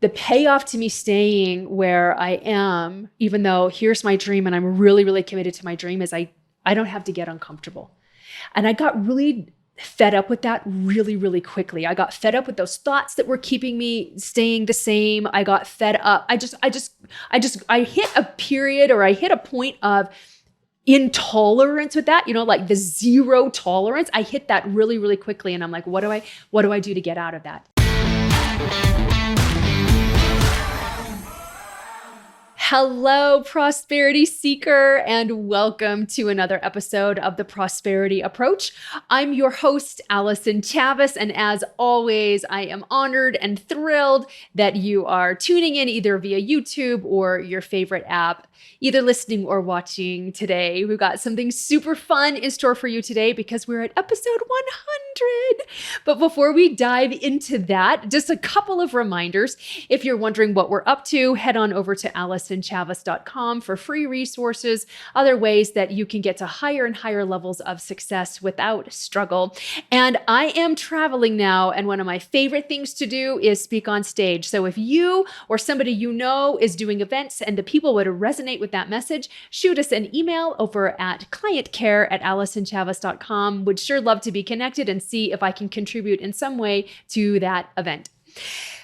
the payoff to me staying where I am, even though here's my dream and I'm really, really committed to my dream, is I don't have to get uncomfortable. And I got really fed up with that really, really quickly. I got fed up with those thoughts that were keeping me staying the same. I got fed up. I hit a period, or I hit a point of intolerance with that, like the zero tolerance. I hit that really, really quickly. And I'm like, what do I do to get out of that? Hello, prosperity seeker, and welcome to another episode of the Prosperity Approach. I'm your host, Allyson Chavez, and as always, I am honored and thrilled that you are tuning in either via YouTube or your favorite app, either listening or watching today. We've got something super fun in store for you today because we're at episode 100. But before we dive into that, just a couple of reminders. If you're wondering what we're up to, head on over to AllysonChavez.com for free resources, other ways that you can get to higher and higher levels of success without struggle. And I am traveling now, and one of my favorite things to do is speak on stage. So if you or somebody you know is doing events and the people would resonate with that message, shoot us an email over at clientcare@AllysonChavez.com. Would sure love to be connected and see if I can contribute in some way to that event.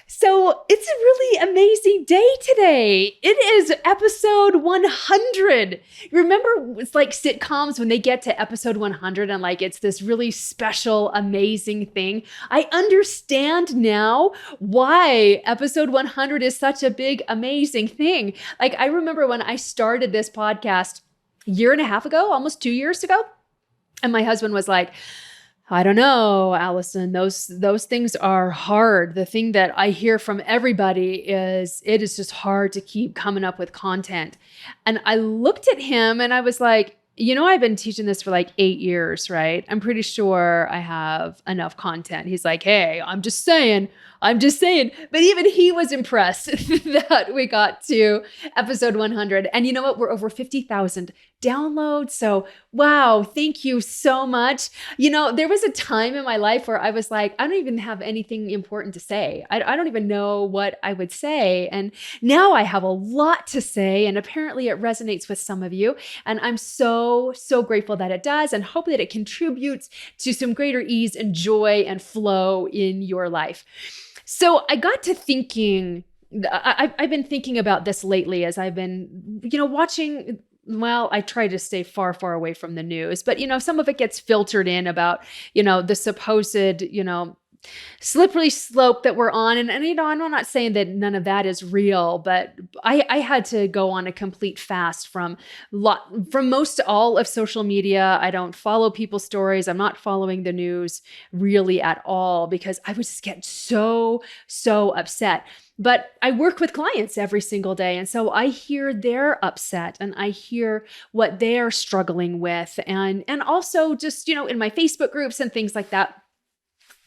So it's a really amazing day today. It is episode 100. Remember, it's like sitcoms when they get to episode 100 and like it's this really special, amazing thing. I understand now why episode 100 is such a big, amazing thing. Like I remember when I started this podcast a year and a half ago, almost 2 years ago, and my husband was like, I don't know, Allyson, those things are hard. The thing that I hear from everybody is it is just hard to keep coming up with content. And I looked at him and I was like, I've been teaching this for like 8 years, right? I'm pretty sure I have enough content. He's like, hey, I'm just saying. But even he was impressed that we got to episode 100. And you know what? We're over 50,000 downloads. So wow, thank you so much. There was a time in my life where I was like, I don't even have anything important to say. I don't even know what I would say. And now I have a lot to say. And apparently it resonates with some of you. And I'm so, so grateful that it does. And hope that it contributes to some greater ease and joy and flow in your life. So I got to thinking, I've been thinking about this lately as I've been, watching. Well, I try to stay far, far away from the news, but some of it gets filtered in about, the supposed, slippery slope that we're on. And I'm not saying that none of that is real, but I had to go on a complete fast from most all of social media. I don't follow people's stories. I'm not following the news really at all because I would just get so, so upset. But I work with clients every single day. And so I hear their upset and I hear what they're struggling with. And also just, in my Facebook groups and things like that,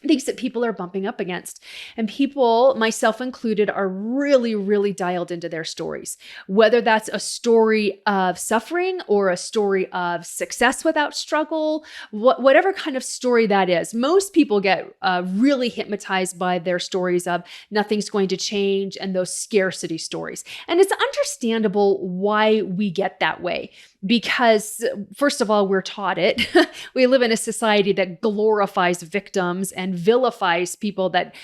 things that people are bumping up against. And people, myself included, are really, really dialed into their stories. Whether that's a story of suffering or a story of success without struggle, whatever kind of story that is. Most people get really hypnotized by their stories of nothing's going to change and those scarcity stories. And it's understandable why we get that way. Because first of all, we're taught it. We live in a society that glorifies victims and vilifies people that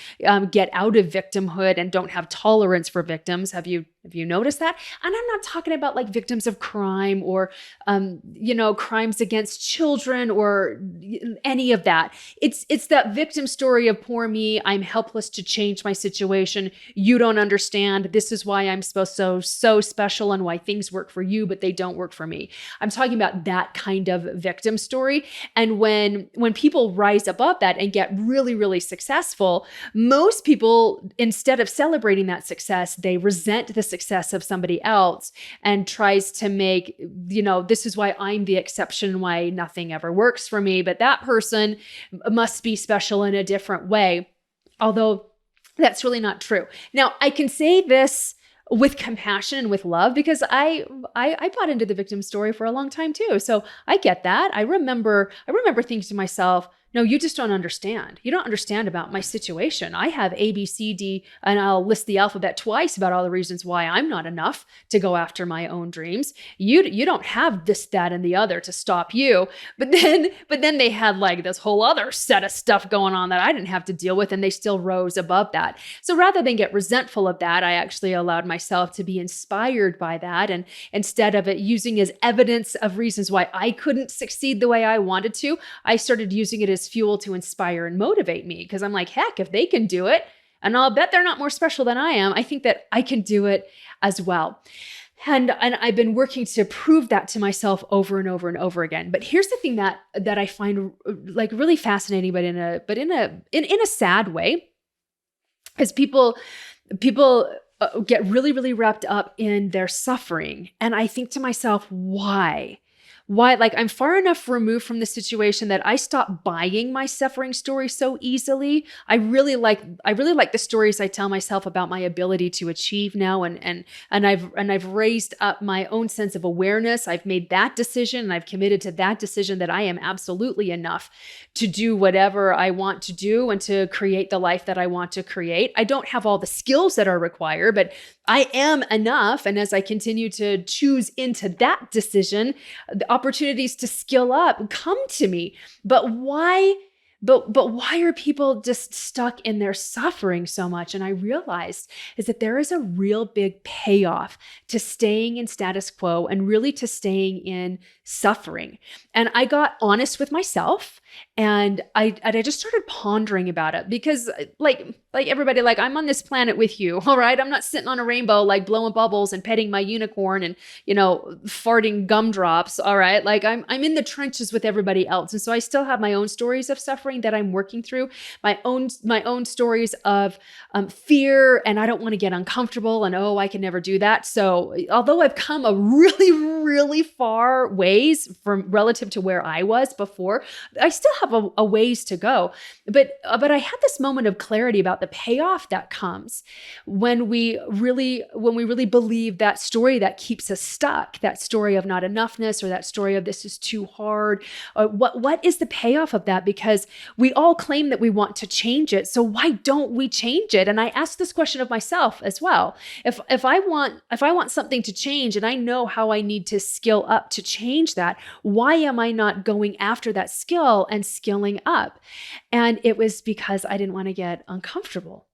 get out of victimhood and don't have tolerance for victims. Have you noticed that? And I'm not talking about like victims of crime or, crimes against children or any of that. It's that victim story of poor me. I'm helpless to change my situation. You don't understand. This is why I'm so special and why things work for you, but they don't work for me. I'm talking about that kind of victim story. And when people rise above that and get really, really successful, most people, instead of celebrating that success, they resent the success of somebody else and tries to make, this is why I'm the exception, why nothing ever works for me, but that person must be special in a different way. Although that's really not true. Now, I can say this with compassion and with love because I bought into the victim story for a long time too. So I get that. I remember thinking to myself, no, you just don't understand. You don't understand about my situation. I have A, B, C, D, and I'll list the alphabet twice about all the reasons why I'm not enough to go after my own dreams. You don't have this, that, and the other to stop you. But then they had like this whole other set of stuff going on that I didn't have to deal with, and they still rose above that. So rather than get resentful of that, I actually allowed myself to be inspired by that. And instead of it using as evidence of reasons why I couldn't succeed the way I wanted to, I started using it as fuel to inspire and motivate me, because I'm like, heck, if they can do it, and I'll bet they're not more special than I am, I think that I can do it as well. And I've been working to prove that to myself over and over and over again. But here's the thing that I find like really fascinating, but in a sad way, is people get really, really wrapped up in their suffering. And I think to myself, why? Like, I'm far enough removed from the situation that I stopped buying my suffering story so easily. I really like the stories I tell myself about my ability to achieve now, and I've raised up my own sense of awareness. I've made that decision, and I've committed to that decision that I am absolutely enough to do whatever I want to do and to create the life that I want to create. I don't have all the skills that are required, but I am enough. And as I continue to choose into that decision, the opportunities to skill up come to me. But why? But why are people just stuck in their suffering so much? And I realized is that there is a real big payoff to staying in status quo and really to staying in suffering. And I got honest with myself, and I just started pondering about it, because like everybody, like, I'm on this planet with you, all right? I'm not sitting on a rainbow, like blowing bubbles and petting my unicorn and, farting gumdrops, all right? Like, I'm in the trenches with everybody else. And so I still have my own stories of suffering that I'm working through, my own stories of fear, and I don't want to get uncomfortable, and I can never do that. So although I've come a really, really far ways from relative to where I was before, I still have a ways to go. But I had this moment of clarity about the payoff that comes when we really believe that story that keeps us stuck, that story of not enoughness, or that story of this is too hard. What is the payoff of that? Because we all claim that we want to change it. So why don't we change it? And I ask this question of myself as well. If I want something to change, and I know how I need to skill up to change that, why am I not going after that skill and skilling up? And it was because I didn't want to get uncomfortable.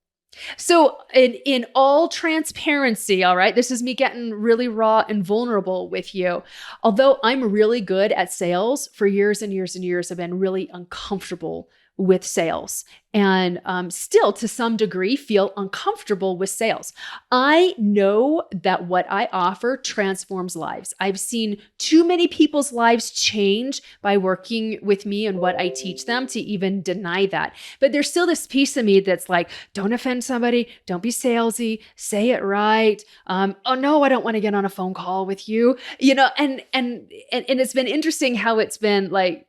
So in all transparency, all right, this is me getting really raw and vulnerable with you. Although I'm really good at sales, for years and years and years, I've been really uncomfortable with sales, and still to some degree feel uncomfortable with sales. I know that what I offer transforms lives. I've seen too many people's lives change by working with me and what I teach them to even deny that. But there's still this piece of me that's like, don't offend somebody, don't be salesy, say it right. Oh no, I don't want to get on a phone call with you. And it's been interesting how it's been like,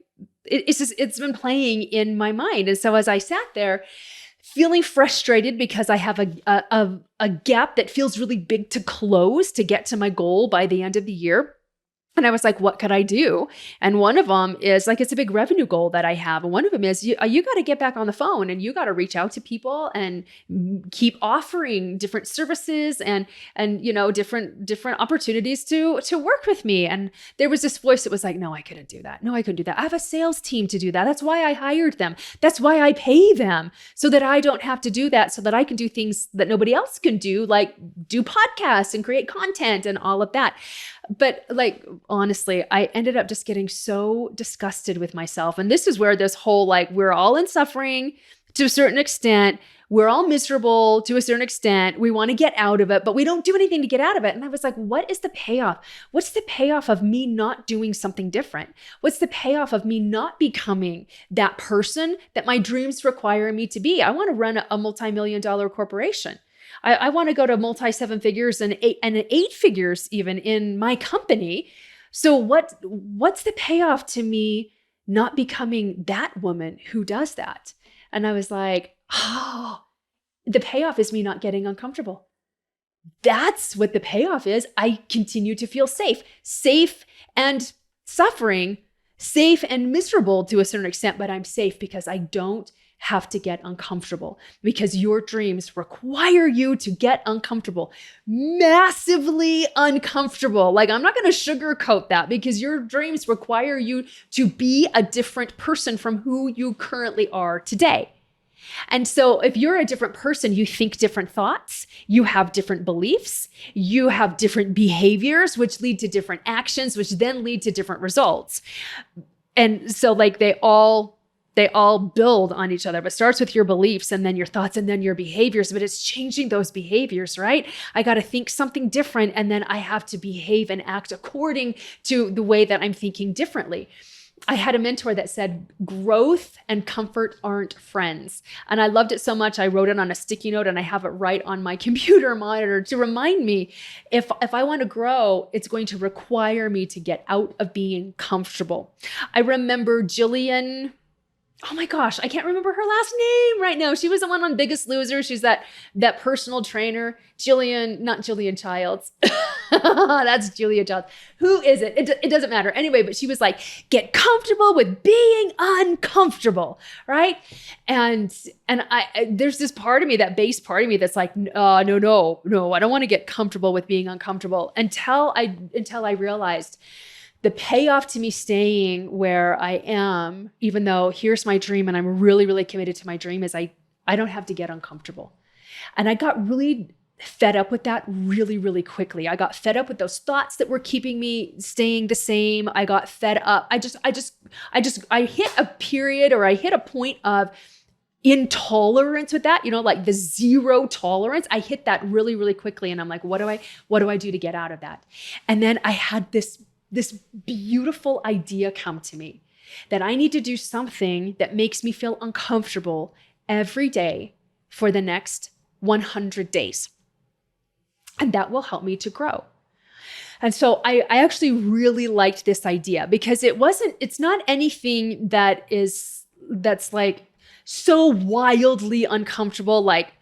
it's been playing in my mind. And so as I sat there feeling frustrated because I have a gap that feels really big to close to get to my goal by the end of the year, and I was like, what could I do? And one of them is like, it's a big revenue goal that I have. And one of them is you got to get back on the phone, and you got to reach out to people and keep offering different services and different opportunities to work with me. And there was this voice that was like, no, I couldn't do that. No, I couldn't do that. I have a sales team to do that. That's why I hired them. That's why I pay them, so that I don't have to do that, so that I can do things that nobody else can do, like do podcasts and create content and all of that. But like, honestly, I ended up just getting so disgusted with myself. And this is where this whole, like, we're all in suffering to a certain extent. We're all miserable to a certain extent. We want to get out of it, but we don't do anything to get out of it. And I was like, what is the payoff? What's the payoff of me not doing something different? What's the payoff of me not becoming that person that my dreams require me to be? I want to run a multi-million-dollar corporation. I want to go to multi-seven figures and eight figures even in my company. So what's the payoff to me not becoming that woman who does that? And I was like, the payoff is me not getting uncomfortable. That's what the payoff is. I continue to feel safe and suffering safe and miserable to a certain extent, but I'm safe because I don't have to get uncomfortable, because your dreams require you to get uncomfortable, massively uncomfortable. Like, I'm not going to sugarcoat that, because your dreams require you to be a different person from who you currently are today. And so if you're a different person, you think different thoughts, you have different beliefs, you have different behaviors, which lead to different actions, which then lead to different results. And so like they all build on each other, but starts with your beliefs and then your thoughts and then your behaviors, but it's changing those behaviors, right? I got to think something different, and then I have to behave and act according to the way that I'm thinking differently. I had a mentor that said, growth and comfort aren't friends. And I loved it so much, I wrote it on a sticky note and I have it right on my computer monitor to remind me, if I want to grow, it's going to require me to get out of being comfortable. I remember Jillian, oh my gosh, I can't remember her last name right now. She was the one on Biggest Loser. She's that personal trainer. Jillian, not Jillian Childs. That's Julia Childs. Who is it? It doesn't matter. Anyway, but she was like, get comfortable with being uncomfortable, right? And there's this part of me, that base part of me that's like, no, I don't want to get comfortable with being uncomfortable, until I realized the payoff to me staying where I am, even though here's my dream and I'm really, really committed to my dream, is I don't have to get uncomfortable. And I got really fed up with that really, really quickly. I got fed up with those thoughts that were keeping me staying the same. I got fed up. I hit a period, or I hit a point of intolerance with that, like the zero tolerance. I hit that really, really quickly. And I'm like, what do I do to get out of that? And then I had this beautiful idea come to me that I need to do something that makes me feel uncomfortable every day for the next 100 days. And that will help me to grow. And so I actually really liked this idea, because it's not anything that's like so wildly uncomfortable, like,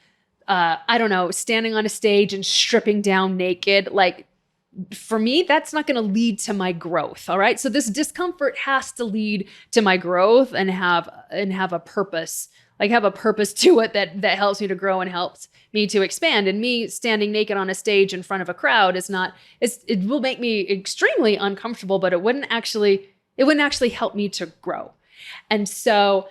I don't know, standing on a stage and stripping down naked. Like, for me, that's not going to lead to my growth. All right. So this discomfort has to lead to my growth and have a purpose, like have a purpose to it that helps me to grow and helps me to expand. And me standing naked on a stage in front of a crowd it will make me extremely uncomfortable, but it wouldn't actually help me to grow. And so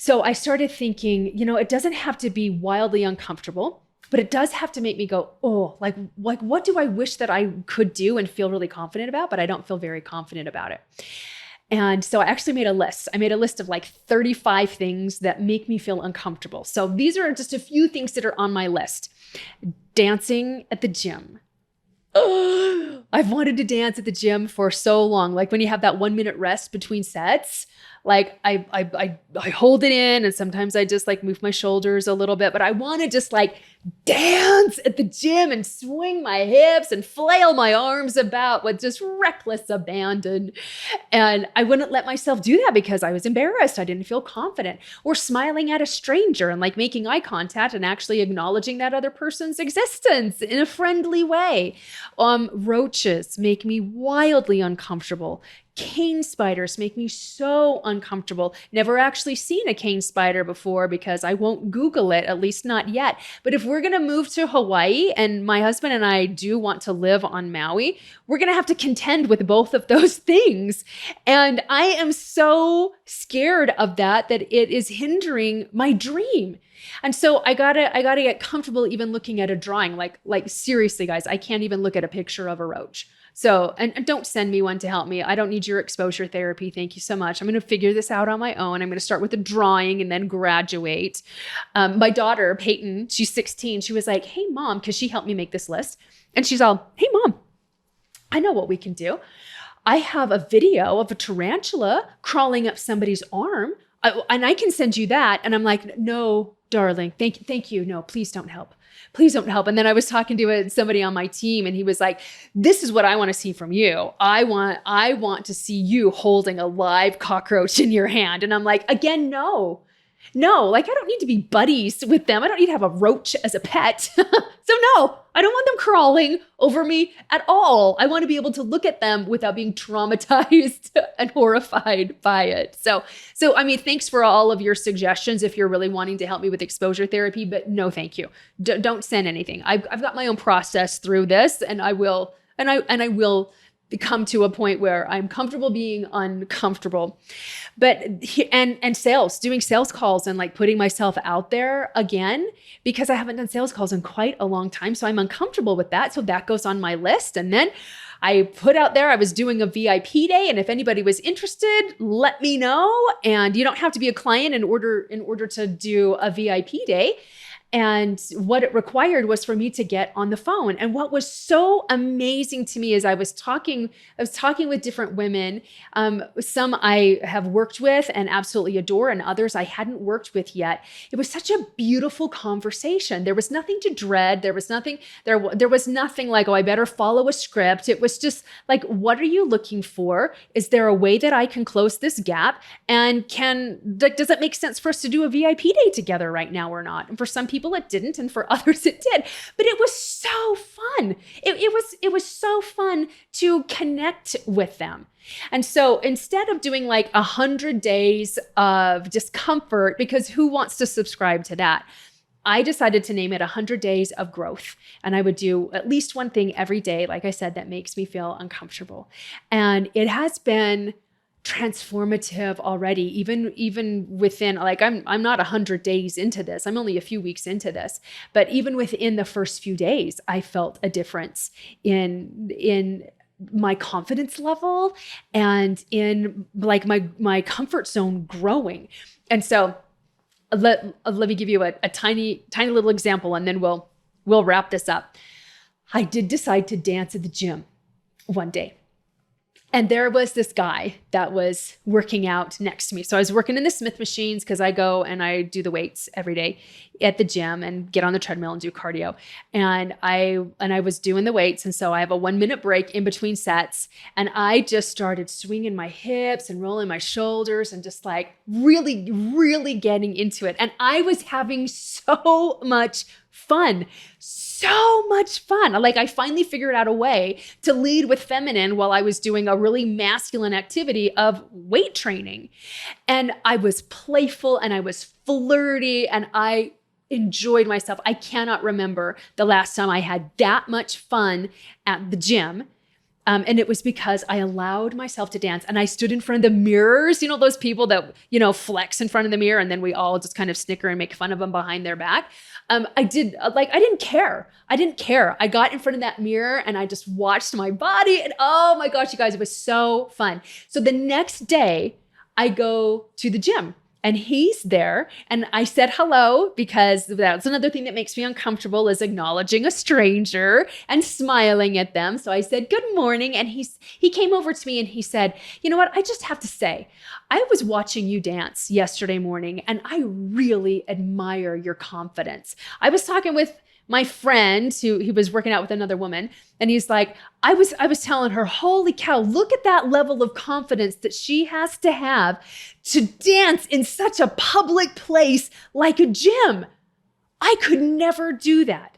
I started thinking, it doesn't have to be wildly uncomfortable, but it does have to make me go, oh, like what do I wish that I could do and feel really confident about, but I don't feel very confident about it. And so I actually made a list. I made a list of like 35 things that make me feel uncomfortable. So these are just a few things that are on my list. Dancing at the gym. Oh, I've wanted to dance at the gym for so long. Like when you have that 1 minute rest between sets, like I hold it in, and sometimes I just like move my shoulders a little bit, but I want to just like dance at the gym and swing my hips and flail my arms about with just reckless abandon. And I wouldn't let myself do that because I was embarrassed. I didn't feel confident. Or smiling at a stranger and like making eye contact and actually acknowledging that other person's existence in a friendly way. Roaches make me wildly uncomfortable. Cane spiders make me so uncomfortable. Never actually seen a cane spider before because I won't Google it, at least not yet. But if we're going to move to Hawaii, and my husband and I do want to live on Maui, we're going to have to contend with both of those things. And I am so scared of that it is hindering my dream. And so I gotta get comfortable even looking at a drawing. Like seriously, guys, I can't even look at a picture of a roach. So, and don't send me one to help me. I don't need your exposure therapy. Thank you so much. I'm going to figure this out on my own. I'm going to start with a drawing and then graduate. My daughter, Peyton, she's 16. She was like, hey, Mom, because she helped me make this list. And she's all, hey, Mom, I know what we can do. I have a video of a tarantula crawling up somebody's arm, and I can send you that. And I'm like, no, darling, thank you. No, please don't help. Please don't help. And then I was talking to somebody on my team, and he was like, this is what I want to see from you. I want to see you holding a live cockroach in your hand. And I'm like, again, no. No, like I don't need to be buddies with them. I don't need to have a roach as a pet. So no, I don't want them crawling over me at all. I want to be able to look at them without being traumatized and horrified by it. So I mean, thanks for all of your suggestions if you're really wanting to help me with exposure therapy, but no, thank you. Don't send anything. I've got my own process through this, and I will come to a point where I'm comfortable being uncomfortable. But doing sales calls and like putting myself out there again, because I haven't done sales calls in quite a long time. So I'm uncomfortable with that. So that goes on my list. And then I put out there, I was doing a VIP day. And if anybody was interested, let me know. And you don't have to be a client in order to do a VIP day. And what it required was for me to get on the phone. And what was so amazing to me is I was talking with different women. Some I have worked with and absolutely adore, and others I hadn't worked with yet. It was such a beautiful conversation. There was nothing to dread. There was nothing like, oh, I better follow a script. It was just like, what are you looking for? Is there a way that I can close this gap? And does it make sense for us to do a VIP day together right now or not? And for some people, it didn't, and for others it did. But it was so fun. It was so fun to connect with them. And so instead of doing like 100 days of discomfort, because who wants to subscribe to that? I decided to name it 100 days of growth. And I would do at least one thing every day, like I said, that makes me feel uncomfortable. And it has been transformative already, even within, like I'm not 100 days into this. I'm only a few weeks into this, but even within the first few days, I felt a difference in my confidence level and in like my comfort zone growing. And so let me give you a tiny little example, and then we'll wrap this up. I did decide to dance at the gym one day. And there was this guy that was working out next to me. So I was working in the Smith machines because I go and I do the weights every day at the gym and get on the treadmill and do cardio. And I was doing the weights. And so I have a 1-minute break in between sets. And I just started swinging my hips and rolling my shoulders and just like really, really getting into it. And I was having so much fun. So much fun. Like I finally figured out a way to lead with feminine while I was doing a really masculine activity of weight training. And I was playful and I was flirty and I enjoyed myself. I cannot remember the last time I had that much fun at the gym. And it was because I allowed myself to dance and I stood in front of the mirrors, those people that, flex in front of the mirror and then we all just kind of snicker and make fun of them behind their back. I didn't care. I got in front of that mirror and I just watched my body and oh my gosh, you guys, it was so fun. So the next day I go to the gym. And he's there and I said hello because that's another thing that makes me uncomfortable is acknowledging a stranger and smiling at them. So I said, good morning. And he came over to me and he said, you know what? I just have to say, I was watching you dance yesterday morning and I really admire your confidence. I was talking with my friend he was working out with another woman and he's like, I was telling her, holy cow, look at that level of confidence that she has to dance in such a public place like a gym. I could never do that.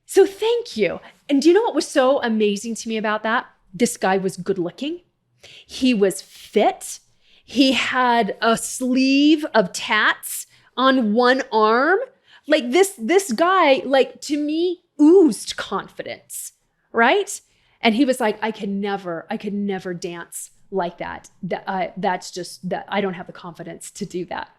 So thank you. And do you know what was so amazing to me about that? This guy was good looking. He was fit. He had a sleeve of tats on one arm. Like this guy, like to me, oozed confidence, right? And he was like, I could never dance like that. That's just that I don't have the confidence to do that.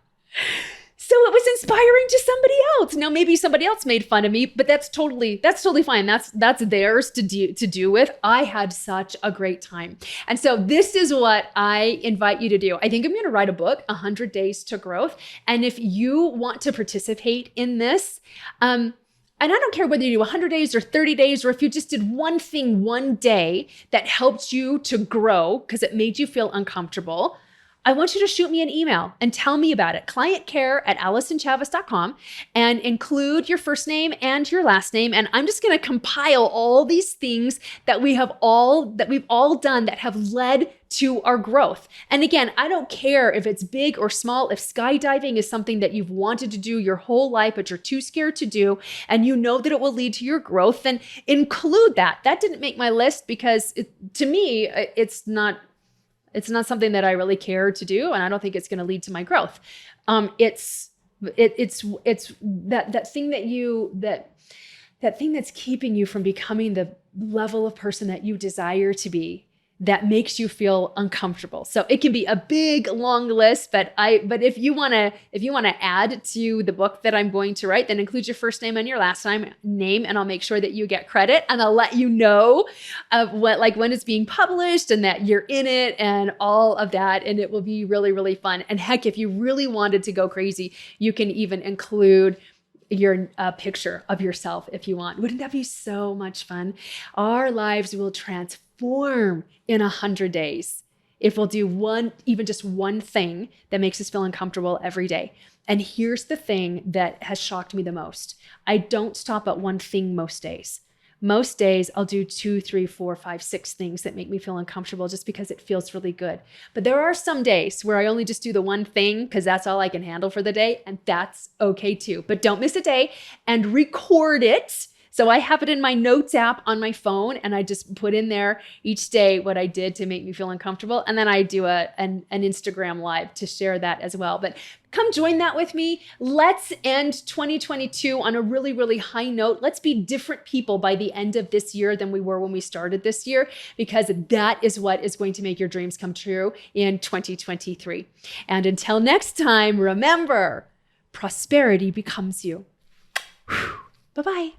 So it was inspiring to somebody else. Now maybe somebody else made fun of me, but that's totally fine. That's theirs to do with. I had such a great time. And so this is what I invite you to do. I think I'm going to write a book, 100 Days to Growth. And if you want to participate in this, and I don't care whether you do 100 days or 30 days, or if you just did one thing one day that helped you to grow because it made you feel uncomfortable, I want you to shoot me an email and tell me about it. clientcare@allysonchavez.com, and include your first name and your last name. And I'm just going to compile all these things that we've all done that have led to our growth. And again, I don't care if it's big or small. If skydiving is something that you've wanted to do your whole life, but you're too scared to do, and you know that it will lead to your growth, then include that. That didn't make my list because to me, it's not something that I really care to do, and I don't think it's going to lead to my growth. It's that thing that's keeping you from becoming the level of person that you desire to be, that makes you feel uncomfortable. So it can be a big, long list, but if you want to add to the book that I'm going to write, then include your first name and your last name, and I'll make sure that you get credit, and I'll let you know of when it's being published and that you're in it and all of that. And it will be really, really fun. And heck, if you really wanted to go crazy, you can even include your picture of yourself if you want. Wouldn't that be so much fun? Our lives will transform in 100 days if we'll do even just one thing that makes us feel uncomfortable every day. And here's the thing that has shocked me the most. I don't stop at one thing most days. Most days I'll do 2, 3, 4, 5, 6 things that make me feel uncomfortable just because it feels really good. But there are some days where I only just do the one thing because that's all I can handle for the day, and that's okay too. But don't miss a day and record it. So I have it in my notes app on my phone, and I just put in there each day what I did to make me feel uncomfortable. And then I do an Instagram live to share that as well. But come join that with me. Let's end 2022 on a really, really high note. Let's be different people by the end of this year than we were when we started this year, because that is what is going to make your dreams come true in 2023. And until next time, remember, prosperity becomes you. Bye-bye.